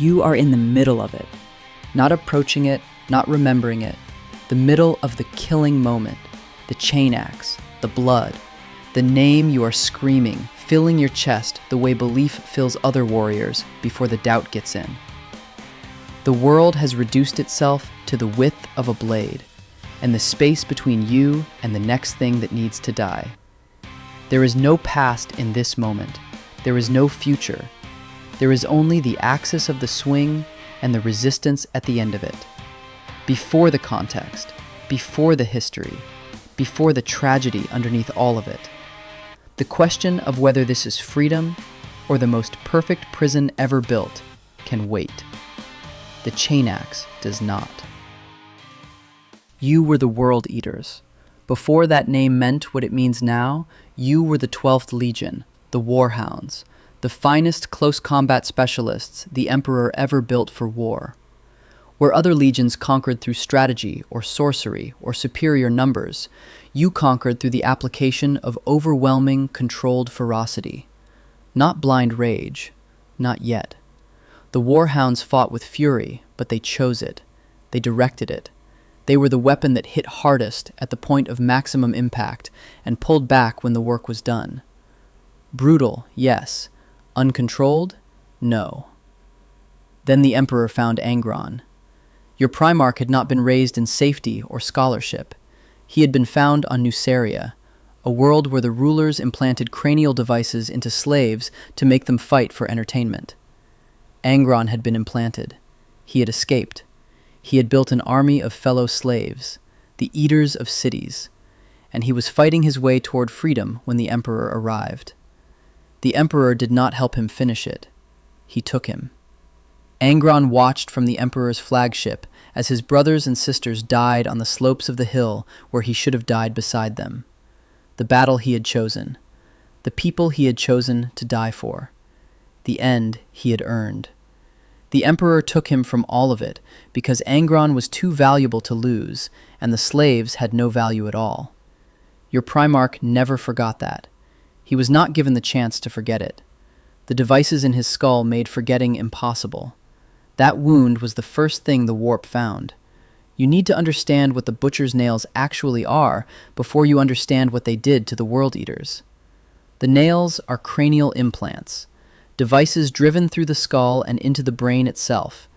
You are in the middle of it, not approaching it, not remembering it, the middle of the killing moment, the chainaxe, the blood, the name you are screaming, filling your chest the way belief fills other warriors before the doubt gets in. The world has reduced itself to the width of a blade, and the space between you and the next thing that needs to die. There is no past in this moment. There is no future. There is only the axis of the swing and the resistance at the end of it. Before the context, before the history, before the tragedy underneath all of it. The question of whether this is freedom or the most perfect prison ever built can wait. The chainaxe does not. You were the World Eaters. Before that name meant what it means now, you were the 12th Legion, the War Hounds, the finest close combat specialists the Emperor ever built for war. Where other legions conquered through strategy or sorcery or superior numbers, you conquered through the application of overwhelming, controlled ferocity. Not blind rage, not yet. The War Hounds fought with fury, but they chose it. They directed it. They were the weapon that hit hardest at the point of maximum impact and pulled back when the work was done. Brutal, yes. Uncontrolled? No. Then the Emperor found Angron. Your Primarch had not been raised in safety or scholarship. He had been found on Nuceria, a world where the rulers implanted cranial devices into slaves to make them fight for entertainment. Angron had been implanted. He had escaped. He had built an army of fellow slaves, the Eaters of Cities, and he was fighting his way toward freedom when the Emperor arrived. The Emperor did not help him finish it. He took him. Angron watched from the Emperor's flagship as his brothers and sisters died on the slopes of the hill where he should have died beside them. The battle he had chosen. The people he had chosen to die for. The end he had earned. The Emperor took him from all of it because Angron was too valuable to lose, and the slaves had no value at all. Your Primarch never forgot that. He was not given the chance to forget it. The devices in his skull made forgetting impossible. That wound was the first thing the warp found. You need to understand what the butcher's nails actually are before you understand what they did to the World Eaters. The nails are cranial implants, devices driven through the skull and into the brain itself,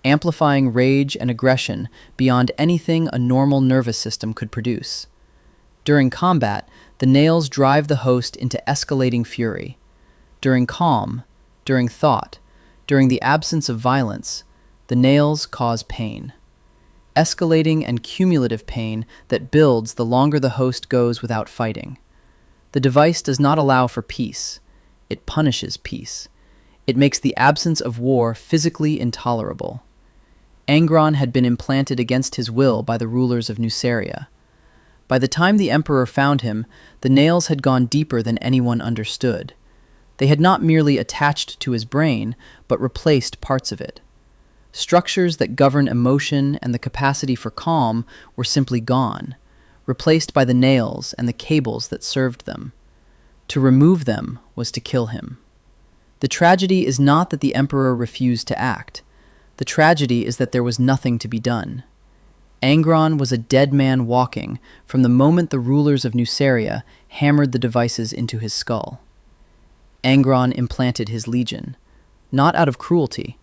amplifying rage and aggression beyond anything a normal nervous system could produce. During combat, the nails drive the host into escalating fury. During calm, during thought, during the absence of violence, the nails cause pain. Escalating and cumulative pain that builds the longer the host goes without fighting. The device does not allow for peace. It punishes peace. It makes the absence of war physically intolerable. Angron had been implanted against his will by the rulers of Nuceria. By the time the Emperor found him, the nails had gone deeper than anyone understood. They had not merely attached to his brain, but replaced parts of it. Structures that govern emotion and the capacity for calm were simply gone, replaced by the nails and the cables that served them. To remove them was to kill him. The tragedy is not that the Emperor refused to act. The tragedy is that there was nothing to be done. Angron was a dead man walking from the moment the rulers of Nuceria hammered the devices into his skull. Angron implanted his legion, not out of cruelty,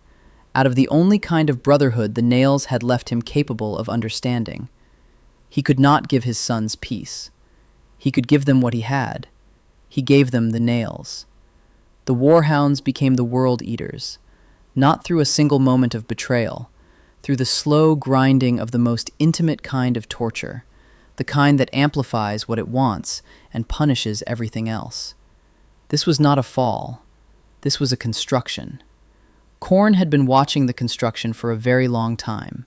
out of the only kind of brotherhood the nails had left him capable of understanding. He could not give his sons peace. He could give them what he had. He gave them the nails. The War Hounds became the World Eaters, not through a single moment of betrayal, through the slow grinding of the most intimate kind of torture, the kind that amplifies what it wants and punishes everything else. This was not a fall. This was a construction. Khorne had been watching the construction for a very long time.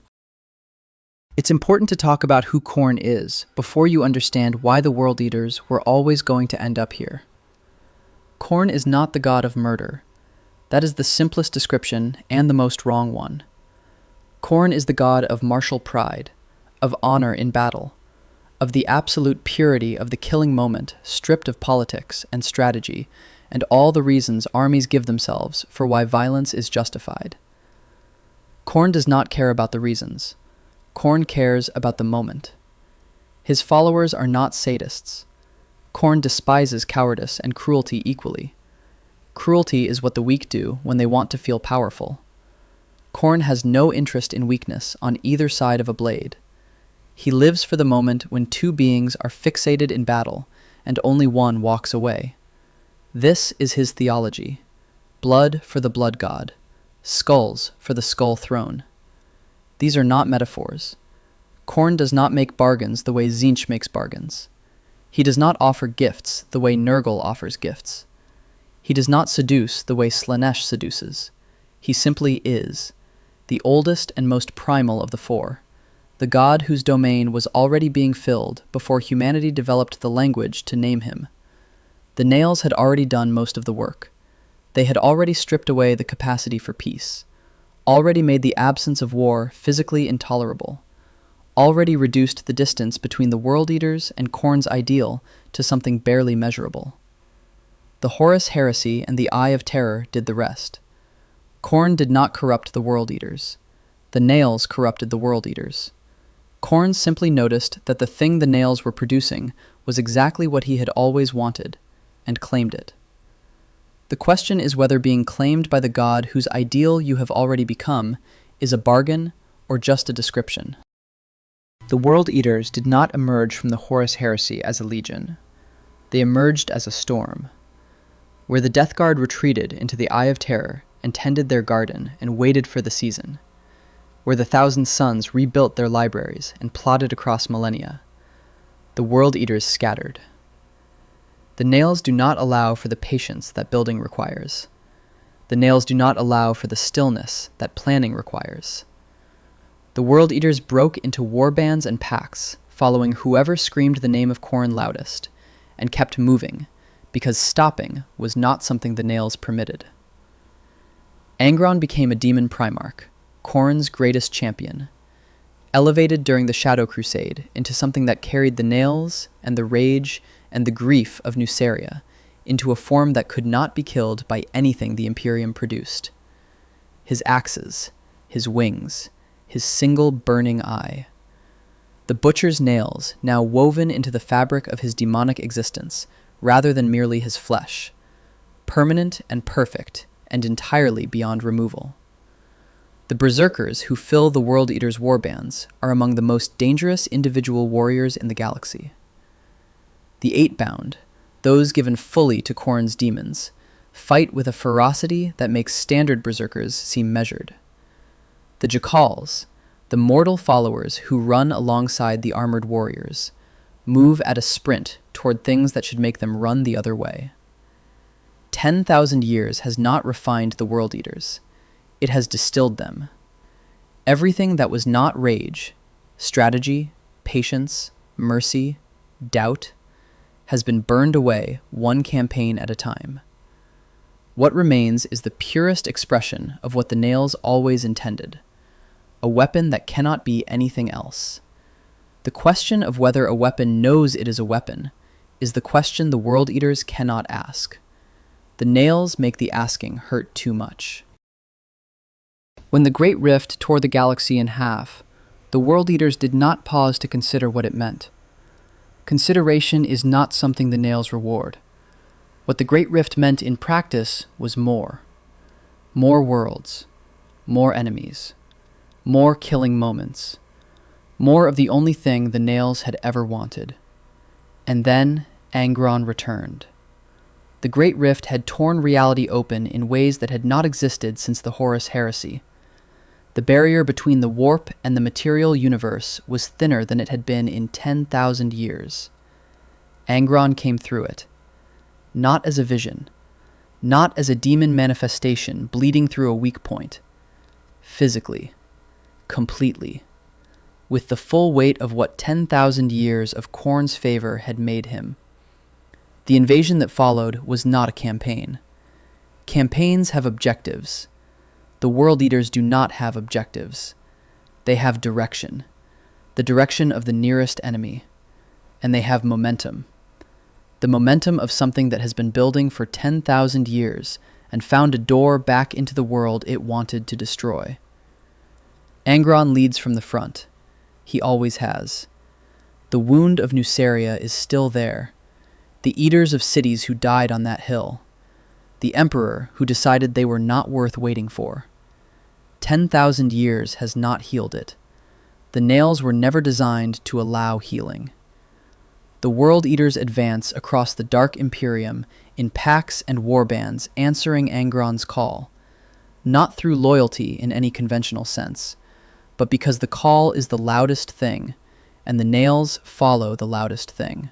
It's important to talk about who Khorne is before you understand why the World Eaters were always going to end up here. Khorne is not the god of murder. That is the simplest description and the most wrong one. Khorne is the god of martial pride, of honor in battle, of the absolute purity of the killing moment stripped of politics and strategy and all the reasons armies give themselves for why violence is justified. Khorne does not care about the reasons. Khorne cares about the moment. His followers are not sadists. Khorne despises cowardice and cruelty equally. Cruelty is what the weak do when they want to feel powerful. Khorne has no interest in weakness on either side of a blade. He lives for the moment when two beings are fixated in battle and only one walks away. This is his theology. Blood for the blood god. Skulls for the skull throne. These are not metaphors. Khorne does not make bargains the way Tzeentch makes bargains. He does not offer gifts the way Nurgle offers gifts. He does not seduce the way Slaanesh seduces. He simply is, the oldest and most primal of the four, the god whose domain was already being filled before humanity developed the language to name him. The nails had already done most of the work. They had already stripped away the capacity for peace, already made the absence of war physically intolerable, already reduced the distance between the World Eaters and Khorne's ideal to something barely measurable. The Horus Heresy and the Eye of Terror did the rest. Khorne did not corrupt the World Eaters. The nails corrupted the World Eaters. Khorne simply noticed that the thing the nails were producing was exactly what he had always wanted, and claimed it. The question is whether being claimed by the god whose ideal you have already become is a bargain or just a description. The World Eaters did not emerge from the Horus Heresy as a legion. They emerged as a storm. Where the Death Guard retreated into the Eye of Terror and tended their garden and waited for the season. Where the Thousand Suns rebuilt their libraries and plodded across millennia. The World Eaters scattered. The nails do not allow for the patience that building requires. The nails do not allow for the stillness that planning requires. The World Eaters broke into warbands and packs, following whoever screamed the name of Khorne loudest, and kept moving, because stopping was not something the nails permitted. Angron became a demon Primarch, Khorne's greatest champion, elevated during the Shadow Crusade into something that carried the nails and the rage and the grief of Nuceria into a form that could not be killed by anything the Imperium produced. His axes, his wings, his single burning eye. The butcher's nails, now woven into the fabric of his demonic existence, rather than merely his flesh, permanent and perfect, and entirely beyond removal. The Beserkers who fill the World Eaters' warbands are among the most dangerous individual warriors in the galaxy. The Eightbound, those given fully to Khorne's demons, fight with a ferocity that makes standard Beserkers seem measured. The Jakhals, the mortal followers who run alongside the armored warriors, move at a sprint toward things that should make them run the other way. 10,000 years has not refined the World Eaters. It has distilled them. Everything that was not rage, strategy, patience, mercy, doubt, has been burned away one campaign at a time. What remains is the purest expression of what the nails always intended, a weapon that cannot be anything else. The question of whether a weapon knows it is a weapon is the question the World Eaters cannot ask. The nails make the asking hurt too much. When the Great Rift tore the galaxy in half, the World Eaters did not pause to consider what it meant. Consideration is not something the nails reward. What the Great Rift meant in practice was more. More worlds. More enemies. More killing moments. More of the only thing the nails had ever wanted. And then Angron returned. The Great Rift had torn reality open in ways that had not existed since the Horus Heresy. The barrier between the warp and the material universe was thinner than it had been in 10,000 years. Angron came through it. Not as a vision. Not as a demon manifestation bleeding through a weak point. Physically. Completely. With the full weight of what 10,000 years of Khorne's favor had made him. The invasion that followed was not a campaign. Campaigns have objectives. The World Eaters do not have objectives. They have direction. The direction of the nearest enemy. And they have momentum. The momentum of something that has been building for 10,000 years and found a door back into the world it wanted to destroy. Angron leads from the front. He always has. The wound of Nuceria is still there. The eaters of cities who died on that hill. The emperor who decided they were not worth waiting for. 10,000 years has not healed it. The nails were never designed to allow healing. The World Eaters advance across the Dark Imperium in packs and warbands answering Angron's call, not through loyalty in any conventional sense, but because the call is the loudest thing, and the nails follow the loudest thing.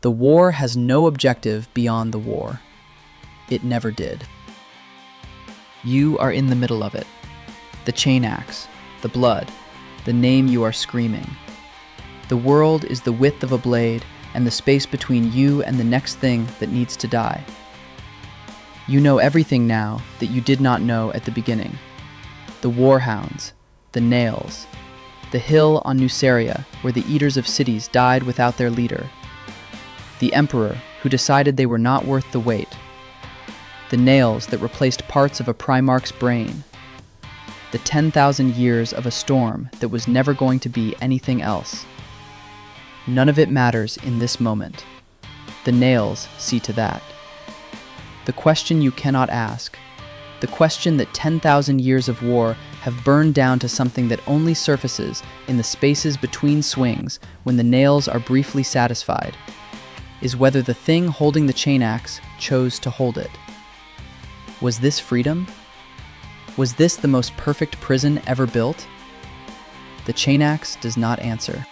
The war has no objective beyond the war. It never did. You are in the middle of it. The chainaxe, the blood, the name you are screaming. The world is the width of a blade and the space between you and the next thing that needs to die. You know everything now that you did not know at the beginning. The War Hounds, the nails, the hill on Nuceria where the eaters of cities died without their leader, the emperor who decided they were not worth the wait, the nails that replaced parts of a Primarch's brain, the 10,000 years of a storm that was never going to be anything else. None of it matters in this moment. The nails see to that. The question you cannot ask, the question that 10,000 years of war have burned down to something that only surfaces in the spaces between swings when the nails are briefly satisfied, is whether the thing holding the chainaxe chose to hold it. Was this freedom? Was this the most perfect prison ever built? The chainaxe does not answer.